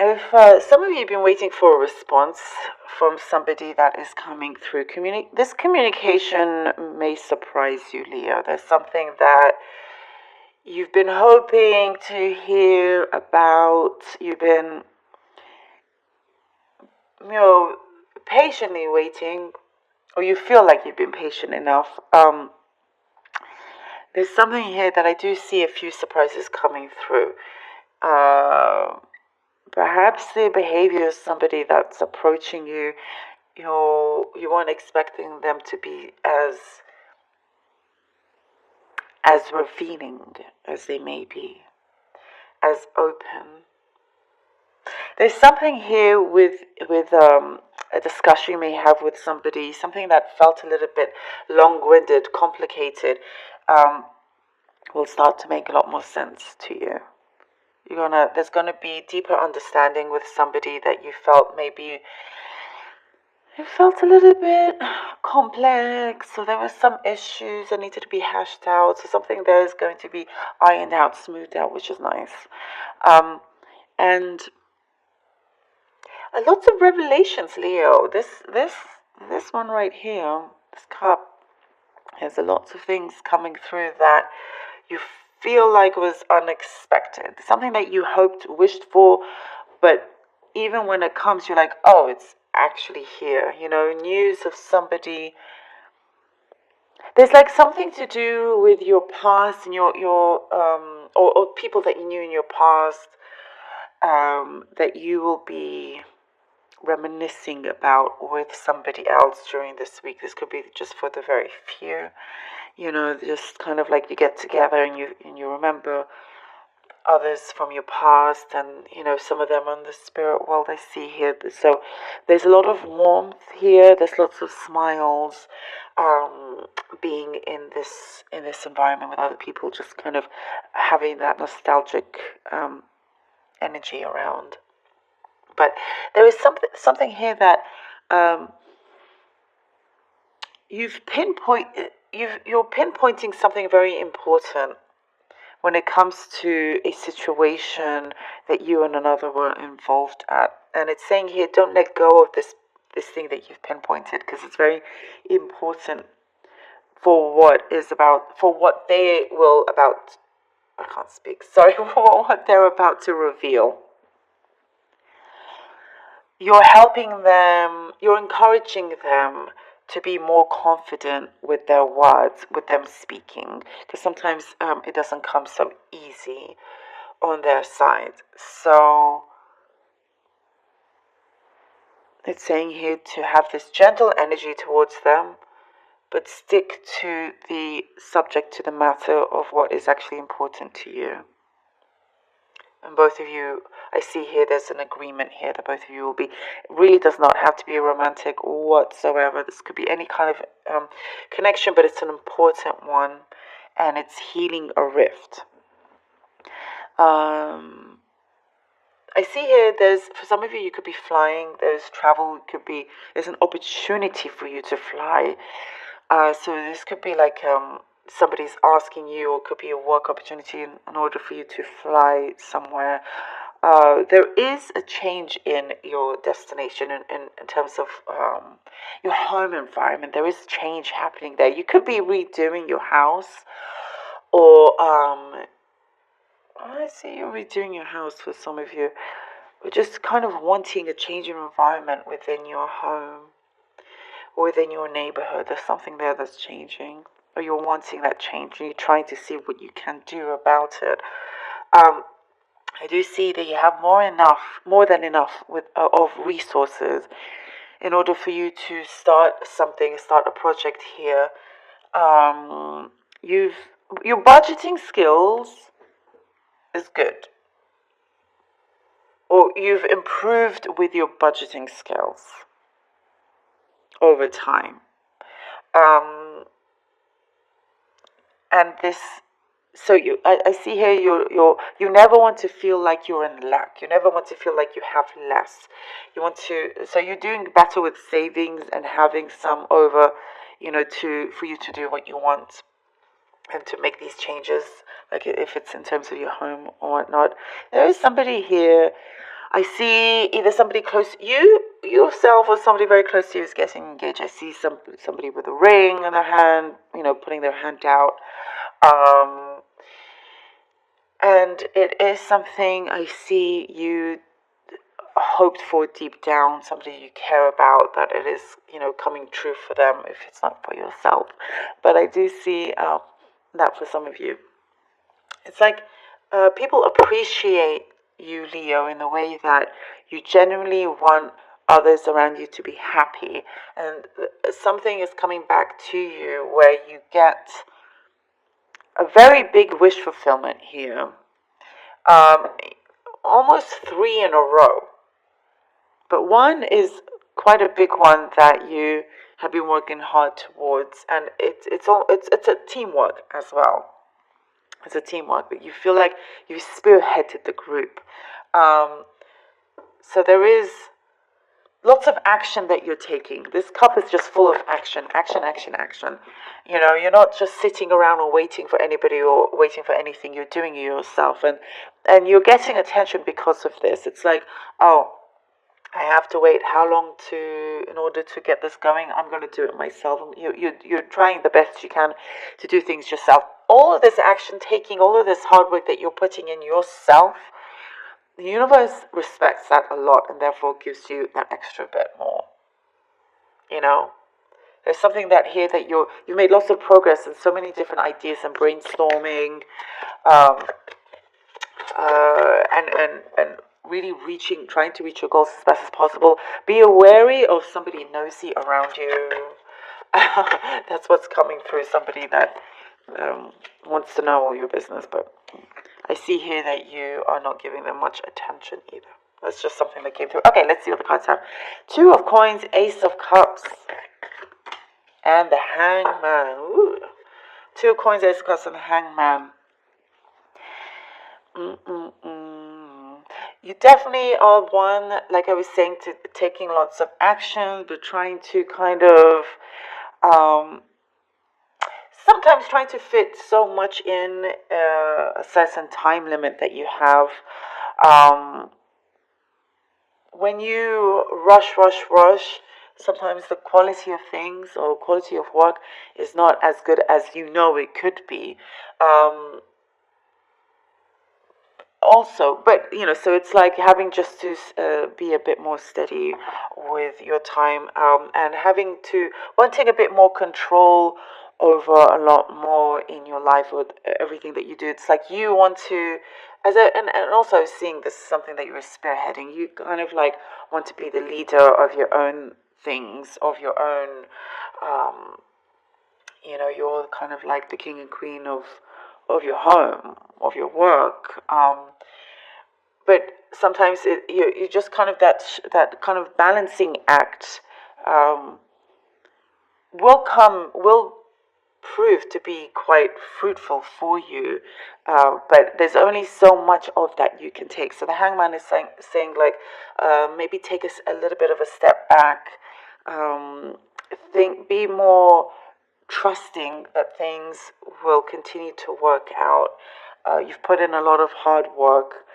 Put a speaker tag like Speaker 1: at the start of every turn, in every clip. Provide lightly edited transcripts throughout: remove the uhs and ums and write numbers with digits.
Speaker 1: If some of you have been waiting for a response from somebody that is coming through, this communication may surprise you, Leo. There's something that you've been hoping to hear about. You've been, patiently waiting, or you feel like you've been patient enough. There's something here that I do see a few surprises coming through. Perhaps the behavior of somebody that's approaching you, you weren't expecting them to be as revealing as they may be, as open. There's something here with a discussion you may have with somebody, something that felt a little bit long-winded, complicated, will start to make a lot more sense to you. There's gonna be deeper understanding with somebody that you felt maybe it felt a little bit complex, so there were some issues that needed to be hashed out. So something there is going to be ironed out, smoothed out, which is nice. And lots of revelations, Leo. This one right here, this cup, has lots of things coming through that you feel like was unexpected. Something that you hoped, wished for, but even when it comes, you're like, oh, it's actually here. News of somebody. There's like something to do with your past and your or people that you knew in your past, that you will be reminiscing about with somebody else during this week. This could be just for the very few, just kind of like you get together and you remember others from your past, and some of them on the spirit world I see here. So there's a lot of warmth here. There's lots of smiles, being in this environment with other people, just kind of having that nostalgic energy around. But there is something here that you're pinpointing something very important when it comes to a situation that you and another were involved at. And it's saying here, don't let go of this thing that you've pinpointed, because it's very important for what they will about, I can't speak, sorry, for what they're about to reveal. You're helping them, you're encouraging them to be more confident with their words, with them speaking, because sometimes it doesn't come so easy on their side. So it's saying here to have this gentle energy towards them, but stick to the subject, to the matter of what is actually important to you. And both of you, I see here there's an agreement here that both of you will be, it really does not have to be romantic whatsoever. This could be any kind of connection, but it's an important one, and it's healing a rift. I see here for some of you could be flying, there's travel, there's an opportunity for you to fly. So this could be like somebody's asking you, or it could be a work opportunity in order for you to fly somewhere. There is a change in your destination in terms of your home environment. There is change happening there. You could be redoing your house, or I see you redoing your house for some of you. Or just kind of wanting a change in environment within your home, or within your neighborhood. There's something there that's changing, or you're wanting that change, and you're trying to see what you can do about it. I do see that you have more than enough of resources in order for you to start a project here. Your budgeting skills is good, or you've improved with your budgeting skills over time. And this, so I see here you never want to feel like you're in lack. You never want to feel like you have less. So you're doing better with savings and having some over, for you to do what you want and to make these changes, like if it's in terms of your home or whatnot. There is somebody here I see either somebody close to you, yourself, or somebody very close to you is getting engaged. I see somebody with a ring in their hand, putting their hand out. And it is something I see you hoped for deep down, somebody you care about, that it is, coming true for them if it's not for yourself. But I do see that for some of you. It's like people appreciate you, Leo, in the way that you genuinely want others around you to be happy. And something is coming back to you where you get a very big wish fulfillment here. Almost 3 in a row. But one is quite a big one that you have been working hard towards, and it's a teamwork as well. It's a teamwork, but you feel like you spearheaded the group. So there is lots of action that you're taking. This cup is just full of action, action, action, action. You're not just sitting around or waiting for anybody or waiting for anything. You're doing it yourself, and you're getting attention because of this. It's like, oh, I have to wait how long in order to get this going? I'm going to do it myself. You're trying the best you can to do things yourself. All of this action taking, all of this hard work that you're putting in yourself, the universe respects that a lot and therefore gives you that extra bit more. There's something that here that you made lots of progress in so many different ideas and brainstorming, and really trying to reach your goals as best as possible. Be wary of somebody nosy around you. That's what's coming through. Somebody that wants to know all your business, but I see here that you are not giving them much attention either. That's just something that came through. Okay, let's see what the cards have. 2 of Coins, Ace of Cups, and the Hangman. Ooh. 2 of Coins, Ace of Cups, and the Hangman. You definitely are one, like I was saying, to taking lots of action, but trying to kind of, sometimes trying to fit so much in a certain time limit that you have. When you rush, sometimes the quality of things or quality of work is not as good as it could be. Also, but so it's like having just to be a bit more steady with your time, and wanting a bit more control over a lot more in your life with everything that you do. It's like you want to, and also seeing this is something that you're spearheading. You kind of like want to be the leader of your own things, of your own. You're kind of like the king and queen of your home, of your work, but sometimes you just kind of that kind of balancing act will prove to be quite fruitful for you, but there's only so much of that you can take. So the Hangman is saying like, maybe take a little bit of a step back, be more trusting that things will continue to work out. You've put in a lot of hard work,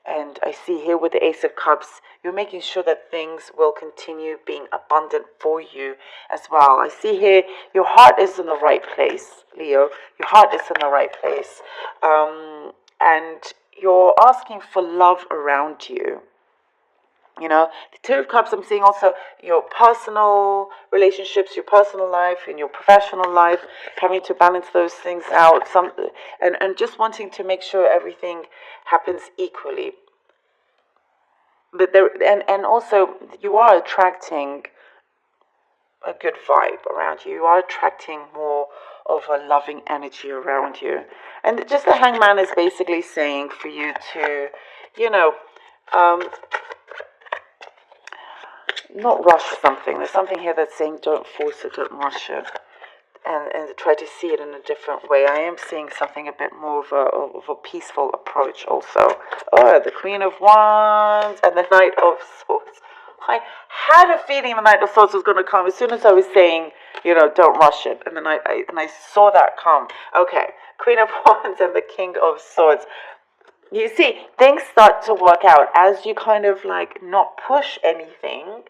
Speaker 1: and I see here with the Ace of Cups, you're making sure that things will continue being abundant for you as well. I see here your heart is in the right place, Leo. Your heart is in the right place, and you're asking for love around you. The 2 of Cups, I'm seeing also your personal relationships, your personal life, and your professional life, having to balance those things out, and just wanting to make sure everything happens equally. But and also you are attracting a good vibe around you. You are attracting more of a loving energy around you. And just the Hangman is basically saying for you to, not rush something. There's something here that's saying don't force it, don't rush it, and try to see it in a different way. I am seeing something a bit more of a peaceful approach also. Oh, the Queen of Wands and the Knight of Swords. I had a feeling the Knight of Swords was going to come as soon as I was saying, don't rush it, and then I saw that come. Okay, Queen of Wands and the King of Swords. You see, things start to work out as you kind of like not push anything.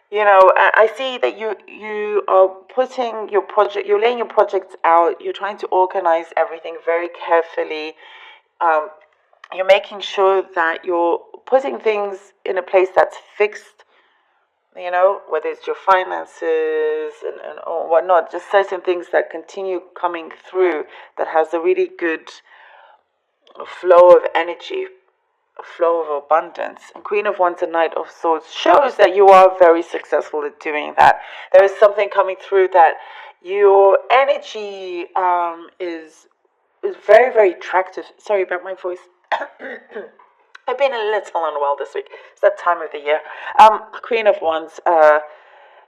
Speaker 1: I see that you are putting your project, you're laying your projects out, you're trying to organize everything very carefully. Um, you're making sure that you're putting things in a place that's fixed, whether it's your finances and or whatnot, just certain things that continue coming through that has a really good flow of energy, a flow of abundance. And Queen of Wands and Knight of Swords shows that you are very successful at doing that. There is something coming through that your energy is very, very attractive. Sorry about my voice. I've been a little unwell this week. It's that time of the year. Queen of Wands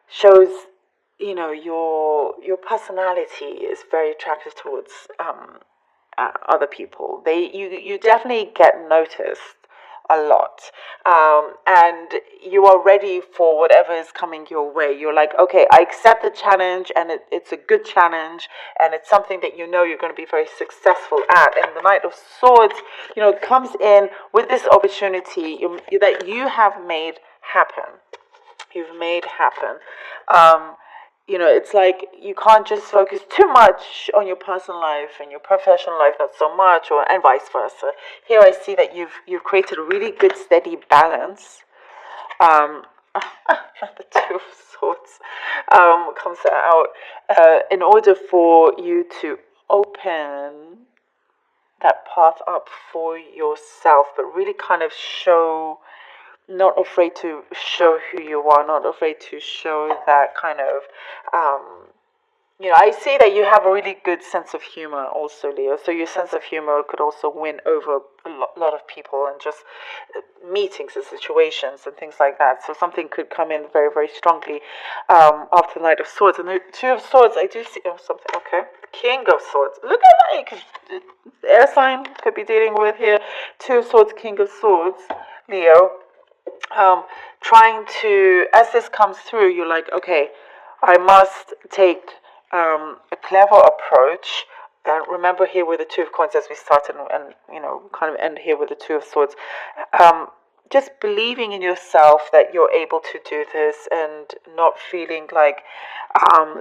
Speaker 1: shows, your personality is very attractive towards other people. You definitely get noticed a lot, and you are ready for whatever is coming your way. You're like, okay, I accept the challenge, and it's a good challenge, and it's something that you're going to be very successful at. And the Knight of Swords, comes in with this opportunity that you have made happen. You've made happen. It's like you can't just focus too much on your personal life and your professional life, not so much, and vice versa. Here I see that you've created a really good, steady balance. The Two of Swords comes out in order for you to open that path up for yourself, but really kind of not afraid to show who you are, not afraid to show that kind of, I see that you have a really good sense of humor also, Leo. So your sense of humor could also win over a lot of people and just meetings and situations and things like that. So something could come in very, very strongly after the Knight of Swords. And the Two of Swords, I do see something, okay. King of Swords. Look at that. The air sign could be dealing with here. Two of Swords, King of Swords, Leo. Trying to, as this comes through, you're like, okay, I must take a clever approach. And remember here with the Two of Coins as we started and kind of end here with the Two of Swords. Just believing in yourself that you're able to do this and not feeling like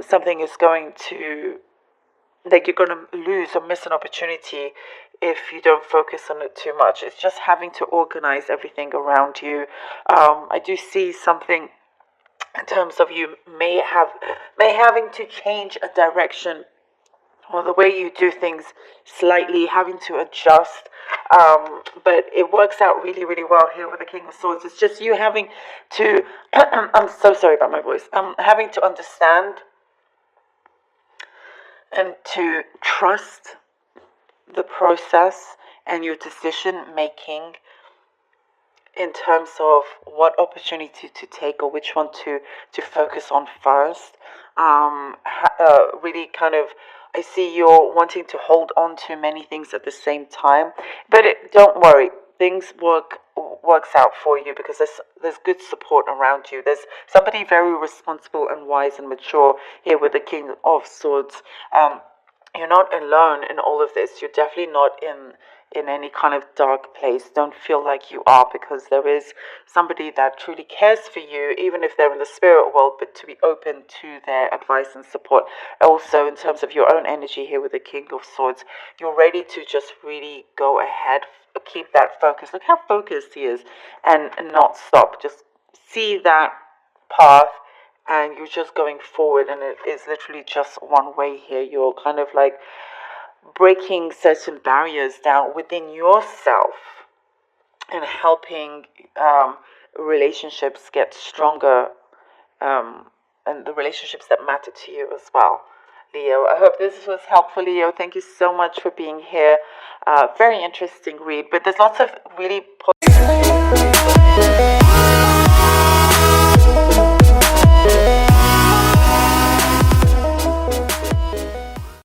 Speaker 1: something is going to, like you're going to lose or miss an opportunity if you don't focus on it too much. It's just having to organize everything around you. I do see something in terms of you may having to change a direction or the way you do things slightly, having to adjust. But it works out really, really well here with the King of Swords. It's just you having to, I'm so sorry about my voice, having to understand and to trust the process and your decision making in terms of what opportunity to take or which one to focus on first. Really kind of, I see you're wanting to hold on to many things at the same time, but don't worry, things works out for you because there's good support around you. There's somebody very responsible and wise and mature here with the King of Swords. You're not alone in all of this. You're definitely not in any kind of dark place. Don't feel like you are, because there is somebody that truly cares for you, even if they're in the spirit world, but to be open to their advice and support. Also, in terms of your own energy here with the King of Swords, you're ready to just really go ahead, keep that focus. Look how focused he is, and not stop. Just see that path, and you're just going forward, and it is literally just one way here. You're kind of like breaking certain barriers down within yourself and helping relationships get stronger, and the relationships that matter to you as well, Leo. I hope this was helpful, Leo. Thank you so much for being here. Very interesting read, but there's lots of really positive